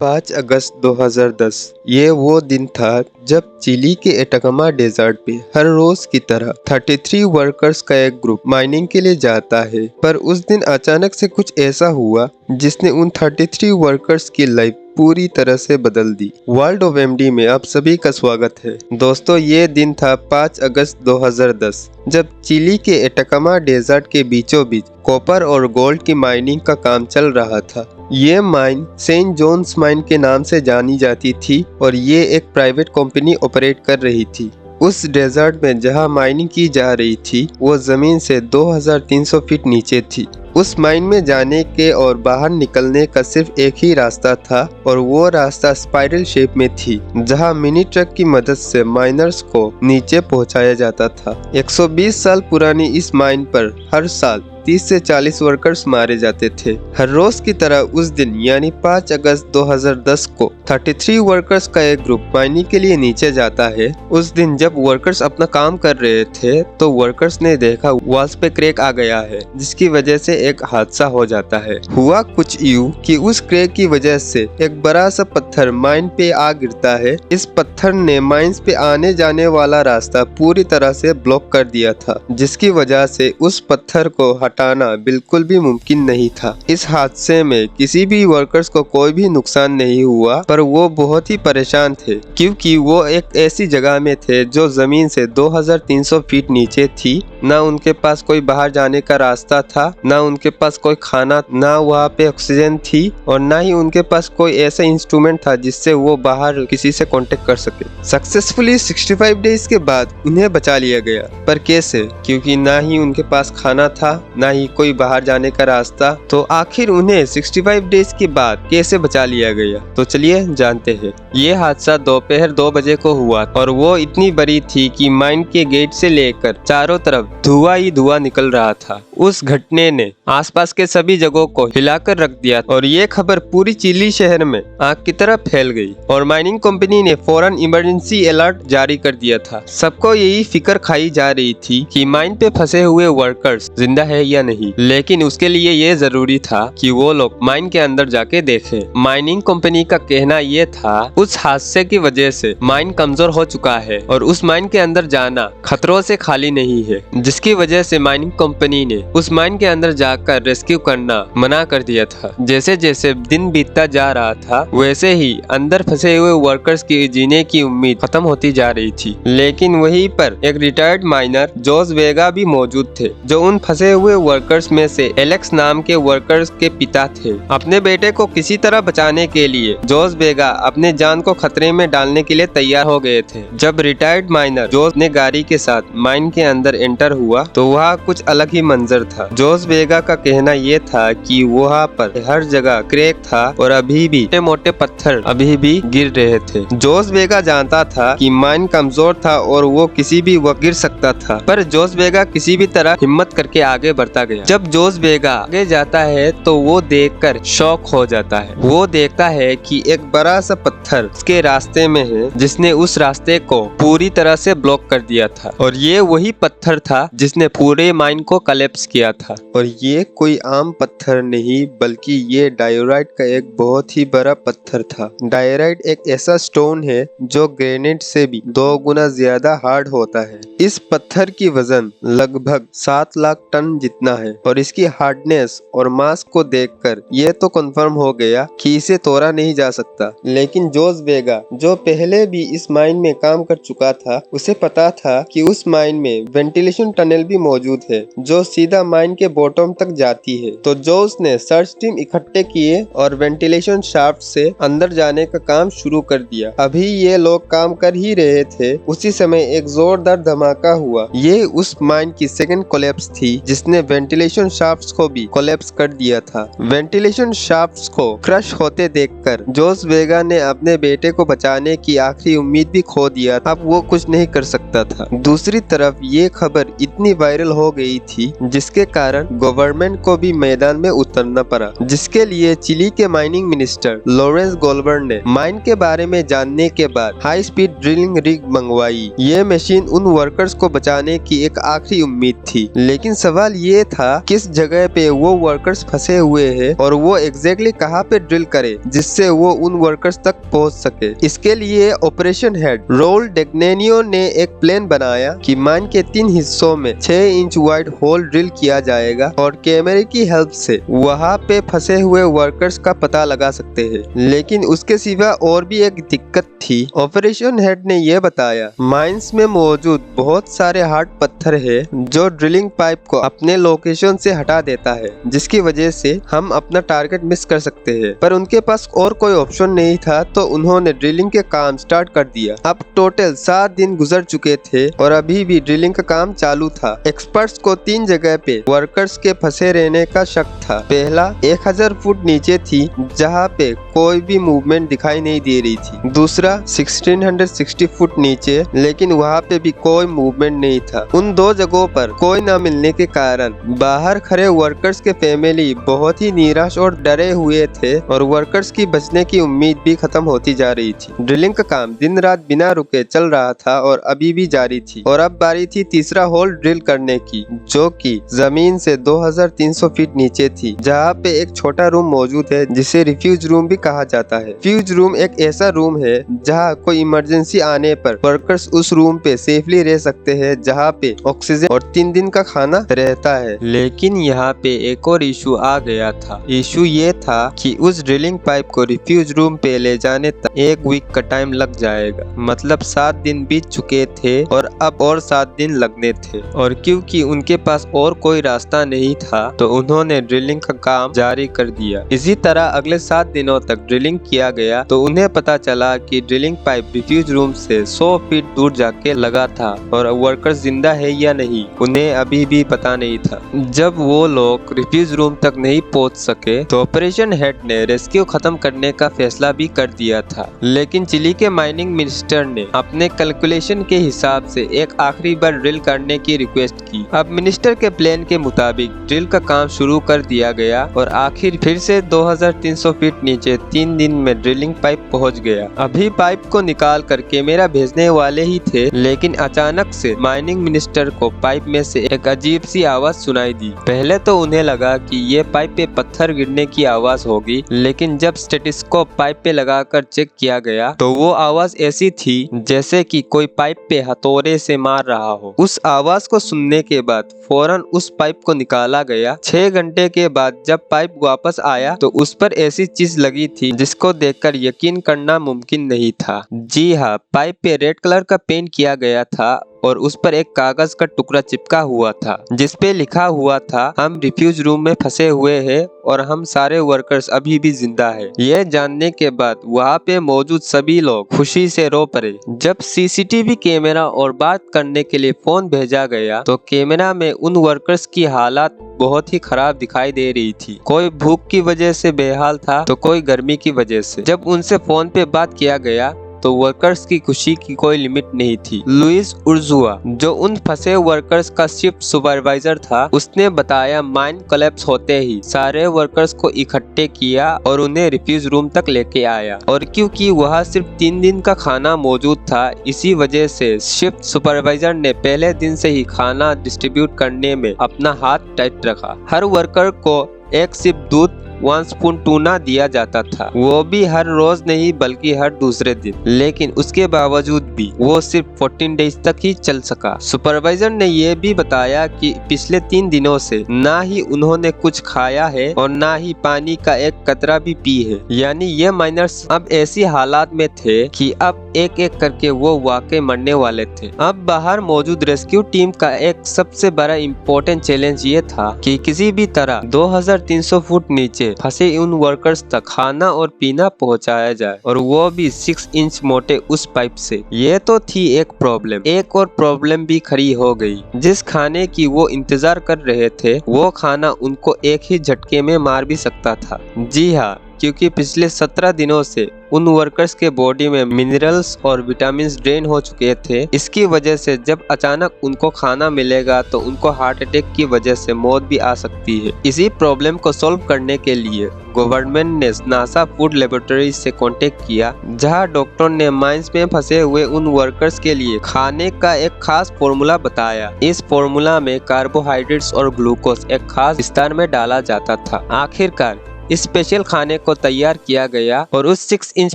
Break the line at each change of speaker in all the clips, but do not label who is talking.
5 अगस्त 2010 ये वो दिन था जब चिली के एटाकामा डेजर्ट पे हर रोज की तरह 33 वर्कर्स का एक ग्रुप माइनिंग के लिए जाता है। पर उस दिन अचानक से कुछ ऐसा हुआ जिसने उन 33 वर्कर्स की लाइफ पूरी तरह से बदल दी। वर्ल्ड ऑफ एमडी में आप सभी का स्वागत है। दोस्तों, ये दिन था 5 अगस्त 2010 जब चिली के एटाकामा डेजर्ट के बीचों बीच कॉपर और गोल्ड की माइनिंग का काम चल रहा था। ये माइन सेंट जोन्स माइन के नाम से जानी जाती थी और ये एक प्राइवेट कंपनी ऑपरेट कर रही थी। उस डेजर्ट में जहां माइनिंग की जा रही थी वो जमीन से 2300 फीट नीचे थी। उस माइन में जाने के और बाहर निकलने का सिर्फ एक ही रास्ता था और वो रास्ता स्पाइरल शेप में थी, जहां मिनी ट्रक की मदद से माइनर्स को नीचे पहुंचाया जाता था। 120 साल पुरानी इस माइन पर हर साल 30 से 40 वर्कर्स मारे जाते थे। हर रोज की तरह उस दिन यानी 5 अगस्त 2010 को 33 वर्कर्स का एक ग्रुप माइनिंग के लिए नीचे जाता है। उस दिन जब वर्कर्स अपना काम कर रहे थे तो वर्कर्स ने देखा वॉल्स पे क्रैक आ गया है, जिसकी वजह से एक हादसा हो जाता है। हुआ कुछ यूं कि उस क्रैक की वजह से एक बड़ा सा पत्थर माइन पे आ गिरता है। इस पत्थर ने माइंस पे आने जाने वाला रास्ता पूरी तरह से ब्लॉक कर दिया था, जिसकी वजह से उस पत्थर को हटाना बिल्कुल भी मुमकिन नहीं था। इस हादसे में किसी भी वर्कर्स को कोई भी नुकसान नहीं हुआ, पर वो बहुत ही परेशान थे क्योंकि वो एक ऐसी जगह में थे जो जमीन से 2300 फीट नीचे थी। ना उनके पास कोई बाहर जाने का रास्ता था, ना उनके पास कोई खाना, ना वहाँ पे ऑक्सीजन थी और ना ही उनके पास कोई ऐसा इंस्ट्रूमेंट था जिससे वो बाहर किसी से कांटेक्ट कर सके। सक्सेसफुली 65 डेज के बाद उन्हें बचा लिया गया। पर कैसे? क्योंकि ना ही उनके पास खाना था, ना ही कोई बाहर जाने का रास्ता। तो आखिर उन्हें 65 डेज के बाद कैसे बचा लिया गया? तो चलिए जानते हैं। ये हादसा दोपहर 2 बजे को हुआ और वो इतनी बड़ी थी कि माइन के गेट से लेकर चारों तरफ धुआं ही धुआं निकल रहा था। उस घटने ने आसपास के सभी जगहों को हिलाकर रख दिया और ये खबर पूरी चिली शहर में आग की तरह फैल गई और माइनिंग कंपनी ने फौरन इमरजेंसी अलर्ट जारी कर दिया था। सबको यही फिक्र खाई जा रही थी कि माइन पे फंसे हुए वर्कर्स जिंदा है या नहीं, लेकिन उसके लिए ये जरूरी था कि वो लोग माइन के अंदर जाके देखें। माइनिंग कंपनी का कहना ये था उस हादसे की वजह से माइन कमजोर हो चुका है और उस माइन के अंदर जाना खतरों से खाली नहीं है, जिसकी वजह से माइनिंग कंपनी ने उस माइन के अंदर जाकर रेस्क्यू करना मना कर दिया था। जैसे जैसे दिन बीतता जा रहा था वैसे ही अंदर फंसे हुए वर्कर्स की जीने की उम्मीद खत्म होती जा रही थी। लेकिन वहीं पर एक रिटायर्ड माइनर जोस वेगा भी मौजूद थे, जो उन फंसे हुए वर्कर्स में से एलेक्स नाम के वर्कर्स के पिता थे। अपने बेटे को किसी तरह बचाने के लिए जोस वेगा अपने जान को खतरे में डालने के लिए तैयार हो गए थे। जब रिटायर्ड माइनर जोस ने गाड़ी के साथ माइन के अंदर एंटर हुआ तो वहाँ कुछ अलग ही मंजर था। जोस वेगा का कहना ये था कि वहाँ पर हर जगह क्रैक था और अभी भी मोटे मोटे पत्थर अभी भी गिर रहे थे। जोस वेगा जानता था कि माइन कमजोर था और वो किसी भी वक्त गिर सकता था, पर जोस वेगा किसी भी तरह हिम्मत करके आगे बढ़ता गया। जब जोस वेगा आगे जाता है तो वो देखकर शॉक हो जाता है। वो देखता है कि एक बड़ा सा पत्थर उसके रास्ते में है, जिसने उस रास्ते को पूरी तरह से ब्लॉक कर दिया था और ये वही पत्थर था जिसने पूरे माइन को कलेप्स किया था। और ये कोई आम पत्थर नहीं बल्कि ये डायोराइट का एक बहुत ही बड़ा पत्थर था। डायोराइट एक ऐसा स्टोन है जो ग्रेनाइट से भी 2 गुना ज्यादा हार्ड होता है। इस पत्थर की वजन लगभग 7 लाख टन जितना है और इसकी हार्डनेस और मास को देखकर ये तो कंफर्म हो गया कि इसे तोड़ा नहीं जा सकता। लेकिन जोस वेगा जो पहले भी इस माइन में काम कर चुका था, उसे पता था कि उस माइन में वेंटिलेशन टनल भी मौजूद है जो सीधा माइन के बॉटम तक जाती है। तो जोस ने सर्च टीम इकट्ठे किए और वेंटिलेशन शाफ्ट से अंदर जाने का काम शुरू कर दिया। अभी ये लोग काम कर ही रहे थे, उसी समय एक जोरदार धमाका हुआ। ये उस माइन की सेकंड कोलैप्स थी जिसने वेंटिलेशन शाफ्ट्स को भी कोलैप्स कर दिया था। वेंटिलेशन शाफ्ट्स को क्रश होते देखकर जोस वेगा ने अपने बेटे को बचाने की आखिरी उम्मीद भी खो दिया। अब वो कुछ नहीं कर सकता था। दूसरी तरफ ये खबर इतनी वायरल हो गई थी जिसके कारण गवर्नर गवर्नमेंट को भी मैदान में उतरना पड़ा, जिसके लिए चिली के माइनिंग मिनिस्टर लॉरेंस गोल्बर ने माइन के बारे में जानने के बाद हाई स्पीड ड्रिलिंग रिग मंगवाई। ये मशीन उन वर्कर्स को बचाने की एक आखिरी उम्मीद थी, लेकिन सवाल ये था किस जगह पे वो वर्कर्स फंसे हुए हैं और वो एग्जैक्टली कहाँ पे ड्रिल करे जिससे वो उन वर्कर्स तक पहुंच सके। इसके लिए ऑपरेशन हेड रोल डेग्नेनियो ने एक प्लान बनाया कि माइन के 3 हिस्सों में 6 इंच वाइड होल ड्रिल किया जाएगा और कैमरे की हेल्प से वहाँ पे फंसे हुए वर्कर्स का पता लगा सकते हैं। लेकिन उसके सिवा और भी एक दिक्कत थी। ऑपरेशन हेड ने यह बताया माइंस में मौजूद बहुत सारे हार्ड पत्थर है जो ड्रिलिंग पाइप को अपने लोकेशन से हटा देता है, जिसकी वजह से हम अपना टारगेट मिस कर सकते हैं। पर उनके पास और कोई ऑप्शन नहीं था, तो उन्होंने ड्रिलिंग के काम स्टार्ट कर दिया। अब टोटल 7 दिन गुजर चुके थे और अभी भी ड्रिलिंग का काम चालू था। एक्सपर्ट्स को 3 जगह पे वर्कर्स के फंसे रहने का शक था। पहला 1000 फुट नीचे थी जहाँ पे कोई भी मूवमेंट दिखाई नहीं दे रही थी। दूसरा 1660 फुट नीचे, लेकिन वहाँ पे भी कोई मूवमेंट नहीं था। उन 2 जगहों पर कोई न मिलने के कारण बाहर खड़े वर्कर्स के फैमिली बहुत ही निराश और डरे हुए थे और वर्कर्स की बचने की उम्मीद भी खत्म होती जा रही थी। ड्रिलिंग का काम दिन रात बिना रुके चल रहा था और अभी भी जारी थी। और अब बारी थी तीसरा होल ड्रिल करने की, जो कि जमीन से 2300 फीट नीचे थी, जहाँ पे एक छोटा रूम मौजूद है जिसे रिफ्यूज रूम भी कहा जाता है। रिफ्यूज रूम एक ऐसा रूम है जहाँ कोई इमरजेंसी आने पर वर्कर्स उस रूम पे सेफली रह सकते हैं, जहाँ पे ऑक्सीजन और 3 दिन का खाना रहता है। लेकिन यहाँ पे एक और इशू आ गया था। इशू ये था कि उस ड्रिलिंग पाइप को रिफ्यूज रूम पे ले जाने तक 1 वीक का टाइम लग जाएगा। मतलब 7 दिन बीत चुके थे और अब और 7 दिन लगने थे। और क्योंकि उनके पास और कोई रास्ता नहीं था, तो उन्होंने ड्रिलिंग का काम जारी कर दिया। इसी तरह अगले 7 दिनों तक ड्रिलिंग किया गया, तो उन्हें पता चला कि ड्रिलिंग पाइप रिफ्यूज रूम से 100 फीट दूर जाके लगा था और वर्कर्स जिंदा है या नहीं उन्हें अभी भी पता नहीं था। जब वो लोग रिफ्यूज रूम तक नहीं पहुंच सके, तो ऑपरेशन हेड ने रेस्क्यू खत्म करने का फैसला भी कर दिया था। लेकिन चिली के माइनिंग मिनिस्टर ने अपने कैलकुलेशन के हिसाब से एक आखिरी बार ड्रिल करने की रिक्वेस्ट की। अब मिनिस्टर के प्लान के मुताबिक ड्रिल का काम शुरू कर दिया गया और आखिर फिर से 2300 फीट नीचे 3 दिन में ड्रिलिंग पाइप पहुंच गया। अभी पाइप को निकाल कर कैमरा भेजने वाले ही थे, लेकिन अचानक से माइनिंग मिनिस्टर को पाइप में से एक अजीब सी आवाज सुनाई दी। पहले तो उन्हें लगा कि ये पाइप पे पत्थर गिरने की आवाज होगी, लेकिन जब स्टेटिस्कोप पाइप पे लगाकर चेक किया गया तो वो आवाज ऐसी थी जैसे कि कोई पाइप पे हथौड़े से मार रहा हो। उस आवाज को सुनने के बाद फौरन उस पाइप को निकाला गया। 6 घंटे के बाद जब पाइप वापस आया तो उस पर ऐसी चीज लगी थी जिसको देखकर यकीन करना मुमकिन नहीं था। जी हाँ, पाइप पे रेड कलर का पेंट किया गया था और उस पर एक कागज का टुकड़ा चिपका हुआ था जिसपे लिखा हुआ था, हम रिफ्यूज रूम में फंसे हुए हैं और हम सारे वर्कर्स अभी भी जिंदा है। यह जानने के बाद वहाँ पे मौजूद सभी लोग खुशी से रो पड़े। जब सीसीटीवी कैमरा और बात करने के लिए फोन भेजा गया तो कैमरा में उन वर्कर्स की हालत बहुत ही खराब दिखाई दे रही थी। कोई भूख की वजह से बेहाल था तो कोई गर्मी की वजह से। जब उनसे फोन पे बात किया गया तो वर्कर्स की खुशी की कोई लिमिट नहीं थी। लुइस उर्जुआ, जो उन फंसे वर्कर्स का शिफ्ट सुपरवाइजर था, उसने बताया माइन कोलैप्स होते ही सारे वर्कर्स को इकट्ठे किया और उन्हें रिफ्यूज रूम तक लेके आया। और क्योंकि वहाँ सिर्फ 3 दिन का खाना मौजूद था, इसी वजह से शिफ्ट सुपरवाइजर ने पहले दिन से ही खाना डिस्ट्रीब्यूट करने में अपना हाथ टाइट रखा। हर वर्कर को 1 सिप दूध 1 स्पून टूना दिया जाता था, वो भी हर रोज नहीं बल्कि हर दूसरे दिन। लेकिन उसके बावजूद भी वो सिर्फ 14 डेज तक ही चल सका। सुपरवाइजर ने ये भी बताया कि पिछले 3 दिनों से ना ही उन्होंने कुछ खाया है और ना ही पानी का एक कतरा भी पी है। यानी ये माइनर्स अब ऐसी हालात में थे कि अब एक एक करके वो वाकई मरने वाले थे। अब बाहर मौजूद रेस्क्यू टीम का एक सबसे बड़ा इम्पोर्टेंट चैलेंज ये था कि किसी भी तरह 2300 फुट नीचे फंसे उन वर्कर्स तक खाना और पीना पहुंचाया जाए, और वो भी 6 इंच मोटे उस पाइप से। ये तो थी एक प्रॉब्लम। एक और प्रॉब्लम भी खड़ी हो गई। जिस खाने की वो इंतजार कर रहे थे, वो खाना उनको एक ही झटके में मार भी सकता था। जी हाँ, क्योंकि पिछले 17 दिनों से उन वर्कर्स के बॉडी में मिनरल्स और विटामिन ड्रेन हो चुके थे। इसकी वजह से जब अचानक उनको खाना मिलेगा तो उनको हार्ट अटैक की वजह से मौत भी आ सकती है। इसी प्रॉब्लम को सॉल्व करने के लिए गवर्नमेंट ने नासा फूड लेबोरेटरी से कांटेक्ट किया, जहां डॉक्टर ने माइंस में फंसे हुए उन वर्कर्स के लिए खाने का एक खास फॉर्मूला बताया। इस फॉर्मूला में कार्बोहाइड्रेट्स और ग्लूकोज एक खास विस्तार में डाला जाता था। आखिरकार इस स्पेशल खाने को तैयार किया गया और उस 6 इंच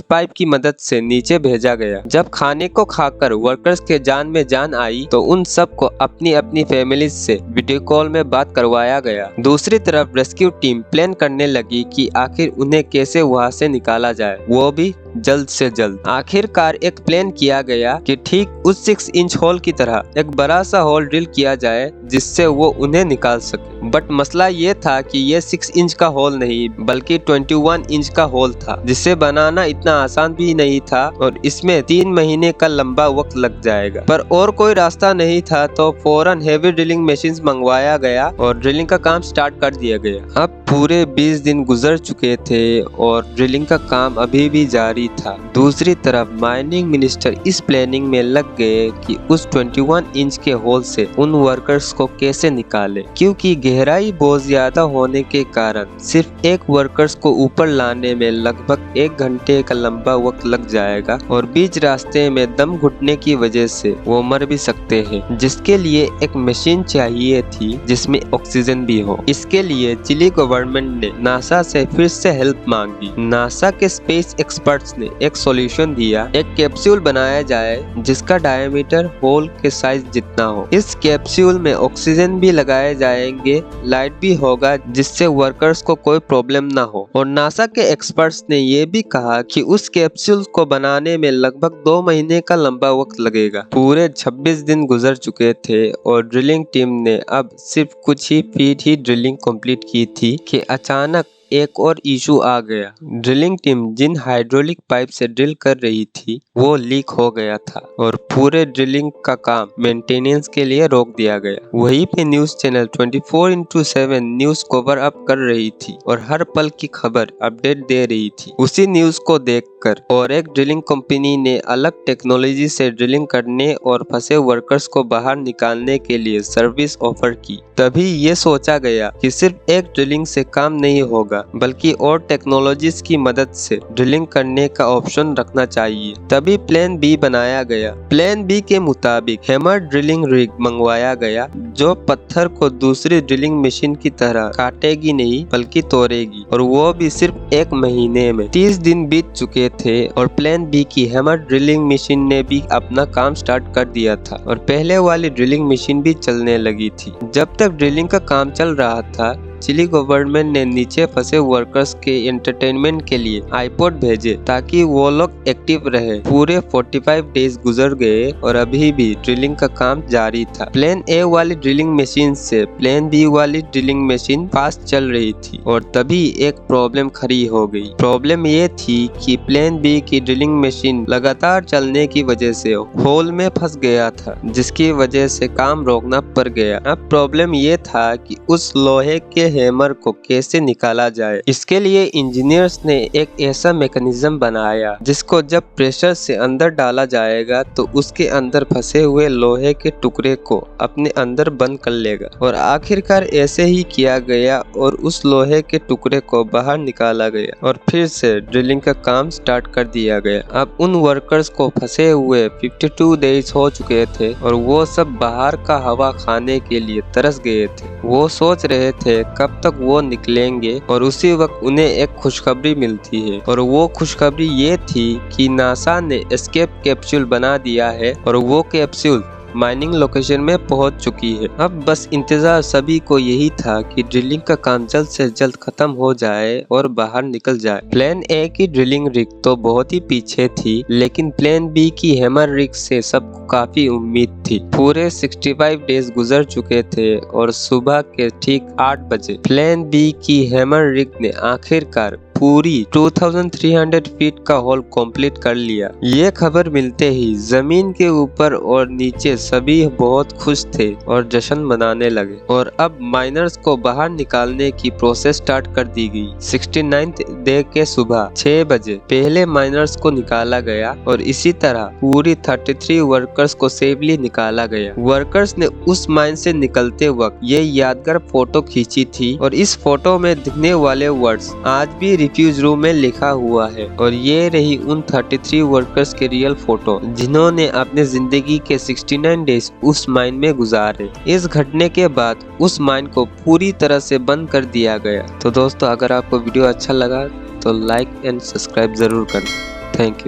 पाइप की मदद से नीचे भेजा गया। जब खाने को खाकर वर्कर्स के जान में जान आई तो उन सबको अपनी अपनी फैमिली से वीडियो कॉल में बात करवाया गया। दूसरी तरफ रेस्क्यू टीम प्लान करने लगी कि आखिर उन्हें कैसे वहां से निकाला जाए, वो भी जल्द से जल्द। आखिरकार एक प्लान किया गया कि ठीक उस 6 इंच होल की तरह एक बड़ा सा होल ड्रिल किया जाए जिससे वो उन्हें निकाल सके। बट मसला ये था कि ये 6 इंच का होल नहीं बल्कि 21 इंच का होल था, जिसे बनाना इतना आसान भी नहीं था और इसमें 3 महीने का लंबा वक्त लग जाएगा। पर और कोई रास्ता नहीं था तो फौरन हेवी ड्रिलिंग मशीन मंगवाया गया और ड्रिलिंग का काम स्टार्ट कर दिया गया। अब पूरे 20 दिन गुजर चुके थे और ड्रिलिंग का काम अभी भी जारी था। दूसरी तरफ माइनिंग मिनिस्टर इस प्लानिंग में लग गए कि उस 21 इंच के होल से उन वर्कर्स को कैसे निकाले, क्योंकि गहराई बहुत ज्यादा होने के कारण सिर्फ एक वर्कर्स को ऊपर लाने में लगभग 1 घंटे का लंबा वक्त लग जाएगा और बीच रास्ते में दम घुटने की वजह से वो मर भी सकते हैं, जिसके लिए एक मशीन चाहिए थी जिसमें ऑक्सीजन भी हो। इसके लिए चिली गवर्नमेंट ने नासा से फिर से हेल्प मांगी। नासा के स्पेस एक्सपर्ट्स ने एक सॉल्यूशन दिया, एक कैप्सूल बनाया जाए जिसका डायमीटर होल के साइज जितना हो। इस कैप्सूल में ऑक्सीजन भी लगाए जाएंगे, लाइट भी होगा जिससे वर्कर्स को कोई प्रॉब्लम ना हो। और नासा के एक्सपर्ट्स ने ये भी कहा कि उस कैप्सूल को बनाने में लगभग 2 महीने का लंबा वक्त लगेगा। पूरे 26 दिन गुजर चुके थे और ड्रिलिंग टीम ने अब सिर्फ कुछ ही फीट ही ड्रिलिंग कंप्लीट की थी कि अचानक एक और इशू आ गया। ड्रिलिंग टीम जिन हाइड्रोलिक पाइप से ड्रिल कर रही थी वो लीक हो गया था और पूरे ड्रिलिंग का काम मेंटेनेंस के लिए रोक दिया गया। वहीं पे news channel 24/7 news cover up कर रही थी और हर पल की खबर अपडेट दे रही थी। उसी न्यूज को देखकर और एक ड्रिलिंग कंपनी ने अलग टेक्नोलॉजी से ड्रिलिंग करने और फंसे वर्कर्स को बाहर निकालने के लिए सर्विस ऑफर की। तभी ये सोचा गया कि सिर्फ एक ड्रिलिंग से काम नहीं होगा बल्कि और टेक्नोलॉजीज की मदद से ड्रिलिंग करने का ऑप्शन रखना चाहिए। तभी प्लान बी बनाया गया। प्लान बी के मुताबिक हैमर ड्रिलिंग रिग मंगवाया गया जो पत्थर को दूसरी ड्रिलिंग मशीन की तरह काटेगी नहीं बल्कि तोड़ेगी, और वो भी सिर्फ 1 महीने में। 30 दिन बीत चुके थे और प्लान बी की हैमर ड्रिलिंग मशीन ने भी अपना काम स्टार्ट कर दिया था और पहले वाली ड्रिलिंग मशीन भी चलने लगी थी। जब तक ड्रिलिंग का काम चल रहा था चिली गवर्नमेंट ने नीचे फंसे वर्कर्स के एंटरटेनमेंट के लिए आईपॉड भेजे ताकि वो लोग एक्टिव रहे। पूरे 45 डेज गुजर गए और अभी भी ड्रिलिंग का काम जारी था। प्लान ए वाली ड्रिलिंग मशीन से प्लान बी वाली ड्रिलिंग मशीन फास्ट चल रही थी और तभी एक प्रॉब्लम खड़ी हो गई। प्रॉब्लम ये थी कि प्लान बी की ड्रिलिंग मशीन लगातार चलने की वजह से होल में फंस गया था, जिसकी वजह से काम रोकना पड़ गया। अब प्रॉब्लम ये था कि उस लोहे के हैमर को कैसे निकाला जाए। इसके लिए इंजीनियर्स ने एक ऐसा मैकेनिज्म बनाया जिसको जब प्रेशर से अंदर डाला जाएगा तो उसके अंदर फंसे हुए लोहे के टुकड़े को अपने अंदर बंद कर लेगा, और आखिरकार ऐसे ही किया गया और उस लोहे के टुकड़े को बाहर निकाला गया और फिर से ड्रिलिंग का काम स्टार्ट कर दिया गया। अब उन वर्कर्स को फंसे हुए 52 डेज हो चुके थे और वो सब बाहर का हवा खाने के लिए तरस गए थे। वो सोच रहे थे कब तक वो निकलेंगे और उसी वक्त उन्हें एक खुशखबरी मिलती है, और वो खुशखबरी ये थी कि नासा ने एस्केप कैप्सूल बना दिया है और वो कैप्सूल माइनिंग लोकेशन में पहुंच चुकी है। अब बस इंतजार सभी को यही था कि ड्रिलिंग का काम जल्द से जल्द खत्म हो जाए और बाहर निकल जाए। प्लान ए की ड्रिलिंग रिग तो बहुत ही पीछे थी, लेकिन प्लान बी की हैमर रिग से सबको काफी उम्मीद थी। पूरे 65 डेज गुजर चुके थे और सुबह के ठीक 8 बजे प्लान बी की हैमर रिग ने आखिरकार पूरी 2300 फीट का होल कंप्लीट कर लिया। ये खबर मिलते ही जमीन के ऊपर और नीचे सभी बहुत खुश थे और जश्न मनाने लगे और अब माइनर्स को बाहर निकालने की प्रोसेस स्टार्ट कर दी गई। 69th डे के सुबह 6 बजे पहले माइनर्स को निकाला गया और इसी तरह पूरी 33 वर्कर्स को सेफली निकाला गया। वर्कर्स ने उस माइन से निकलते वक्त ये यादगार फोटो खींची थी और इस फोटो में दिखने वाले वर्ड्स आज भी रिफ्यूज रूम में लिखा हुआ है और ये रही उन 33 वर्कर्स के रियल फोटो जिन्होंने अपने जिंदगी के 69 डेज उस माइन में गुजारे। इस घटने के बाद उस माइन को पूरी तरह से बंद कर दिया गया। तो दोस्तों, अगर आपको वीडियो अच्छा लगा तो लाइक एंड सब्सक्राइब जरूर करें। Thank you.